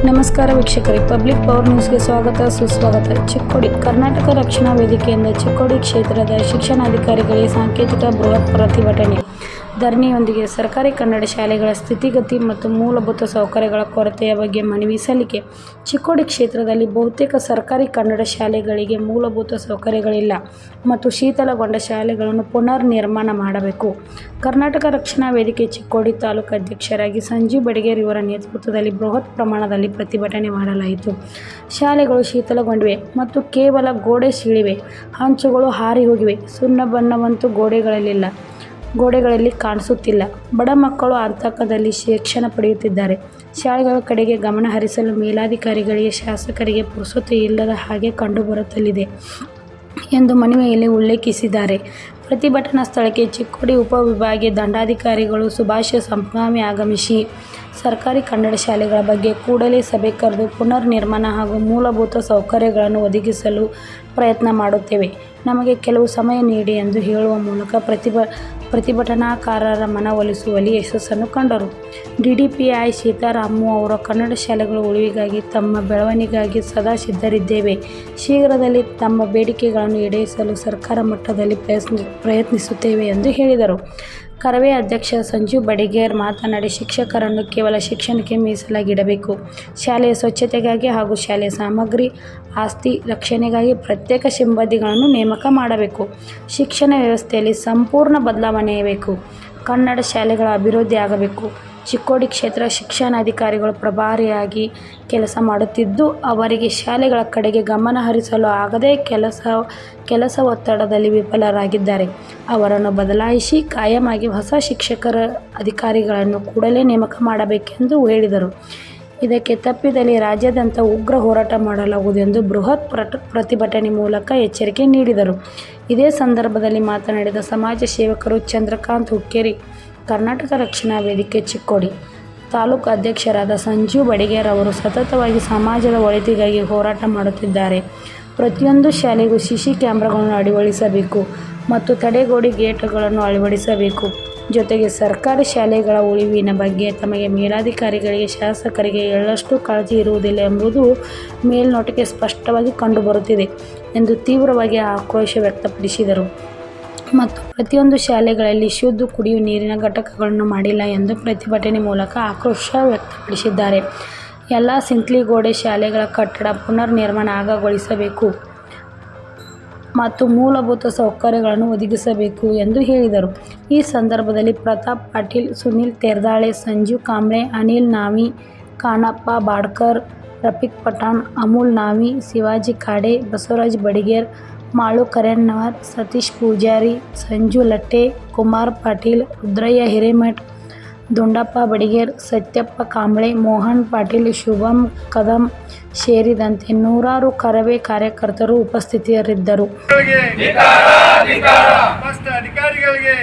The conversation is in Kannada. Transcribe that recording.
ನಮಸ್ಕಾರ ವೀಕ್ಷಕರೇ, ಪಬ್ಲಿಕ್ ಪವರ್ ನ್ಯೂಸ್ಗೆ ಸ್ವಾಗತ ಸುಸ್ವಾಗತ. ಚಿಕ್ಕೋಡಿ ಕರ್ನಾಟಕ ರಕ್ಷಣಾ ವೇದಿಕೆಯಿಂದ ಚಿಕ್ಕೋಡಿ ಕ್ಷೇತ್ರದ ಶಿಕ್ಷಣಾಧಿಕಾರಿಗಳಿಗೆ ಸಾಂಕೇತಿಕ ಬೃಹತ್ ಪ್ರತಿಭಟನೆ. ಧರಣಿಯೊಂದಿಗೆ ಸರ್ಕಾರಿ ಕನ್ನಡ ಶಾಲೆಗಳ ಸ್ಥಿತಿಗತಿ ಮತ್ತು ಮೂಲಭೂತ ಸೌಕರ್ಯಗಳ ಕೊರತೆಯ ಬಗ್ಗೆ ಮನವಿ ಸಲ್ಲಿಕೆ. ಚಿಕ್ಕೋಡಿ ಕ್ಷೇತ್ರದಲ್ಲಿ ಬಹುತೇಕ ಸರ್ಕಾರಿ ಕನ್ನಡ ಶಾಲೆಗಳಿಗೆ ಮೂಲಭೂತ ಸೌಕರ್ಯಗಳಿಲ್ಲ ಮತ್ತು ಶೀತಲಗೊಂಡ ಶಾಲೆಗಳನ್ನು ಪುನರ್ ನಿರ್ಮಾಣ ಮಾಡಬೇಕು. ಕರ್ನಾಟಕ ರಕ್ಷಣಾ ವೇದಿಕೆ ಚಿಕ್ಕೋಡಿ ತಾಲೂಕು ಅಧ್ಯಕ್ಷರಾಗಿ ಸಂಜೀವ್ ಬಡಿಗೇರ್ ಇವರ ನೇತೃತ್ವದಲ್ಲಿ ಬೃಹತ್ ಪ್ರಮಾಣದಲ್ಲಿ ಪ್ರತಿಭಟನೆ ಮಾಡಲಾಯಿತು. ಶಾಲೆಗಳು ಶೀತಲಗೊಂಡಿವೆ ಮತ್ತು ಕೇವಲ ಗೋಡೆ ಸೀಳಿವೆ, ಹಂಚುಗಳು ಹಾರಿ ಹೋಗಿವೆ, ಸುಣ್ಣ ಬಣ್ಣವಂತೂ ಗೋಡೆಗಳಲ್ಲಿ ಕಾಣಿಸುತ್ತಿಲ್ಲ. ಬಡ ಮಕ್ಕಳು ಆತಂಕದಲ್ಲಿ ಶಿಕ್ಷಣ ಪಡೆಯುತ್ತಿದ್ದಾರೆ. ಶಾಲೆಗಳ ಕಡೆಗೆ ಗಮನ ಹರಿಸಲು ಮೇಲಾಧಿಕಾರಿಗಳಿಗೆ, ಶಾಸಕರಿಗೆ ಪುರ್ಸೊತ್ತು ಇಲ್ಲದ ಹಾಗೆ ಕಂಡುಬರುತ್ತಲಿದೆ ಎಂದು ಮನವಿಯಲ್ಲಿ ಉಲ್ಲೇಖಿಸಿದ್ದಾರೆ. ಪ್ರತಿಭಟನಾ ಸ್ಥಳಕ್ಕೆ ಚಿಕ್ಕೋಡಿ ಉಪವಿಭಾಗೀಯ ದಂಡಾಧಿಕಾರಿಗಳು ಸುಭಾಷ್ ಸಂಪ್ಗಾಮಿ ಆಗಮಿಸಿ ಸರ್ಕಾರಿ ಕನ್ನಡ ಶಾಲೆಗಳ ಬಗ್ಗೆ ಕೂಡಲೇ ಸಭೆ ಕರೆದು ಪುನರ್ ನಿರ್ಮಾಣ ಹಾಗೂ ಮೂಲಭೂತ ಸೌಕರ್ಯಗಳನ್ನು ಒದಗಿಸಲು ಪ್ರಯತ್ನ ಮಾಡುತ್ತೇವೆ, ನಮಗೆ ಕೆಲವು ಸಮಯ ನೀಡಿ ಎಂದು ಹೇಳುವ ಮೂಲಕ ಪ್ರತಿಭಟನಾಕಾರರ ಮನವೊಲಿಸುವಲ್ಲಿ ಯಶಸ್ಸನ್ನು ಕಂಡರು. ಡಿಡಿಪಿಐ ಸೀತಾರಾಮು ಅವರು ಕನ್ನಡ ಶಾಲೆಗಳ ಉಳಿವಿಗಾಗಿ, ತಮ್ಮ ಬೆಳವಣಿಗೆಗಾಗಿ ಸದಾ ಸಿದ್ಧರಿದ್ದೇವೆ. ಶೀಘ್ರದಲ್ಲಿ ತಮ್ಮ ಬೇಡಿಕೆಗಳನ್ನು ಈಡೇರಿಸಲು ಸರ್ಕಾರ ಮಟ್ಟದಲ್ಲಿ ಪ್ರಯತ್ನಿಸುತ್ತೇವೆ ಎಂದು ಹೇಳಿದರು. ಕರವೇ ಅಧ್ಯಕ್ಷ ಸಂಜೀವ್ ಬಡಿಗೇರ್ ಮಾತನಾಡಿ, ಶಿಕ್ಷಕರನ್ನು ಕೇವಲ ಶಿಕ್ಷಣಕ್ಕೆ ಮೀಸಲಾಗಿಡಬೇಕು. ಶಾಲೆಯ ಸ್ವಚ್ಛತೆಗಾಗಿ ಹಾಗೂ ಶಾಲೆಯ ಸಾಮಗ್ರಿ, ಆಸ್ತಿ ರಕ್ಷಣೆಗಾಗಿ ಪ್ರತ್ಯೇಕ ಸಿಬ್ಬಂದಿಗಳನ್ನು ನೇಮಕ ಮಾಡಬೇಕು. ಶಿಕ್ಷಣ ವ್ಯವಸ್ಥೆಯಲ್ಲಿ ಸಂಪೂರ್ಣ ಬದಲಾವಣೆಯಾಗಬೇಕು. ಕನ್ನಡ ಶಾಲೆಗಳ ಅಭಿವೃದ್ಧಿ ಆಗಬೇಕು. ಚಿಕ್ಕೋಡಿ ಕ್ಷೇತ್ರ ಶಿಕ್ಷಣಾಧಿಕಾರಿಗಳು ಪ್ರಭಾರಿಯಾಗಿ ಕೆಲಸ ಮಾಡುತ್ತಿದ್ದು, ಅವರಿಗೆ ಶಾಲೆಗಳ ಕಡೆಗೆ ಗಮನ ಹರಿಸಲು ಆಗದೆ ಕೆಲಸ ಒತ್ತಡದಲ್ಲಿ ವಿಫಲರಾಗಿದ್ದಾರೆ. ಅವರನ್ನು ಬದಲಾಯಿಸಿ ಕಾಯಮಾಗಿ ಹೊಸ ಶಿಕ್ಷಕರ ಅಧಿಕಾರಿಗಳನ್ನು ಕೂಡಲೇ ನೇಮಕ ಮಾಡಬೇಕೆಂದು ಹೇಳಿದರು. ಇದಕ್ಕೆ ತಪ್ಪಿದಲ್ಲಿ ರಾಜ್ಯಾದ್ಯಂತ ಉಗ್ರ ಹೋರಾಟ ಮಾಡಲಾಗುವುದು ಎಂದು ಬೃಹತ್ ಪ್ರತಿಭಟನೆ ಮೂಲಕ ಎಚ್ಚರಿಕೆ ನೀಡಿದರು. ಇದೇ ಸಂದರ್ಭದಲ್ಲಿ ಮಾತನಾಡಿದ ಸಮಾಜ ಸೇವಕರು ಚಂದ್ರಕಾಂತ್ ಹುಕ್ಕೇರಿ, ಕರ್ನಾಟಕ ರಕ್ಷಣಾ ವೇದಿಕೆ ಚಿಕ್ಕೋಡಿ ತಾಲೂಕು ಅಧ್ಯಕ್ಷರಾದ ಸಂಜೀವ್ ಬಡಿಗೇರ್ ಅವರು ಸತತವಾಗಿ ಸಮಾಜದ ಒಳಿತಿಗಾಗಿ ಹೋರಾಟ ಮಾಡುತ್ತಿದ್ದಾರೆ. ಪ್ರತಿಯೊಂದು ಶಾಲೆಗೂ ಸಿಸಿ ಕ್ಯಾಮೆರಾಗಳನ್ನು ಅಳವಡಿಸಬೇಕು ಮತ್ತು ತಡೆಗೋಡೆ ಗೇಟ್ಗಳನ್ನು ಅಳವಡಿಸಬೇಕು. ಜೊತೆಗೆ ಸರ್ಕಾರಿ ಶಾಲೆಗಳ ಉಳಿವಿನ ಬಗ್ಗೆ ತಮಗೆ ಮೇಲಾಧಿಕಾರಿಗಳಿಗೆ, ಶಾಸಕರಿಗೆ ಎಳ್ಳಷ್ಟು ಕಾಳಜಿ ಇರುವುದಿಲ್ಲ ಎಂಬುದು ಮೇಲ್ನೋಟಕ್ಕೆ ಸ್ಪಷ್ಟವಾಗಿ ಕಂಡುಬರುತ್ತಿದೆ ಎಂದು ತೀವ್ರವಾಗಿ ಆಕ್ರೋಶ ವ್ಯಕ್ತಪಡಿಸಿದರು. ಮತ್ತು ಪ್ರತಿಯೊಂದು ಶಾಲೆಗಳಲ್ಲಿ ಶುದ್ಧ ಕುಡಿಯುವ ನೀರಿನ ಘಟಕಗಳನ್ನು ಮಾಡಿಲ್ಲ ಎಂದು ಪ್ರತಿಭಟನೆ ಮೂಲಕ ಆಕ್ರೋಶ ವ್ಯಕ್ತಪಡಿಸಿದ್ದಾರೆ. ಎಲ್ಲ ಸಿಂತ್ಲಿಗೋಡೆ ಶಾಲೆಗಳ ಕಟ್ಟಡ ಪುನರ್ ನಿರ್ಮಾಣ ಆಗಗೊಳಿಸಬೇಕು ಮತ್ತು ಮೂಲಭೂತ ಸೌಕರ್ಯಗಳನ್ನು ಒದಗಿಸಬೇಕು ಎಂದು ಹೇಳಿದರು. ಈ ಸಂದರ್ಭದಲ್ಲಿ ಪ್ರತಾಪ್ ಪಾಟೀಲ್, ಸುನಿಲ್ ತೇರ್ದಾಳೆ, ಸಂಜೀವ್ ಕಾಂಬ್ಳೆ, ಅನಿಲ್ ನಾವಿ, ಕಾನಪ್ಪ ಬಾಡ್ಕರ್, ರಫೀಕ್ ಪಠಾಣ್, ಅಮೂಲ್ ನಾವಿ, ಶಿವಾಜಿ ಕಾಡೆ, ಬಸವರಾಜ್ ಬಡಿಗೇರ್, ಮಾಳು ಕರೆನ್ನವರ್, ಸತೀಶ್ ಪೂಜಾರಿ, ಸಂಜು ಲಟ್ಟೆ, ಕುಮಾರ್ ಪಾಟೀಲ್, ರುದ್ರಯ್ಯ ಹಿರೇಮಠ್, ದುಂಡಪ್ಪ ಬಡಿಗೇರ್, ಸತ್ಯಪ್ಪ ಕಾಂಬ್ಳೆ, ಮೋಹನ್ ಪಾಟೀಲ್, ಶುಭಂ ಕದಂ ಸೇರಿದಂತೆ ನೂರಾರು ಕರವೇ ಕಾರ್ಯಕರ್ತರು ಉಪಸ್ಥಿತರಿದ್ದರು. ಅಧಿಕಾರಿಗಳಿಗೆ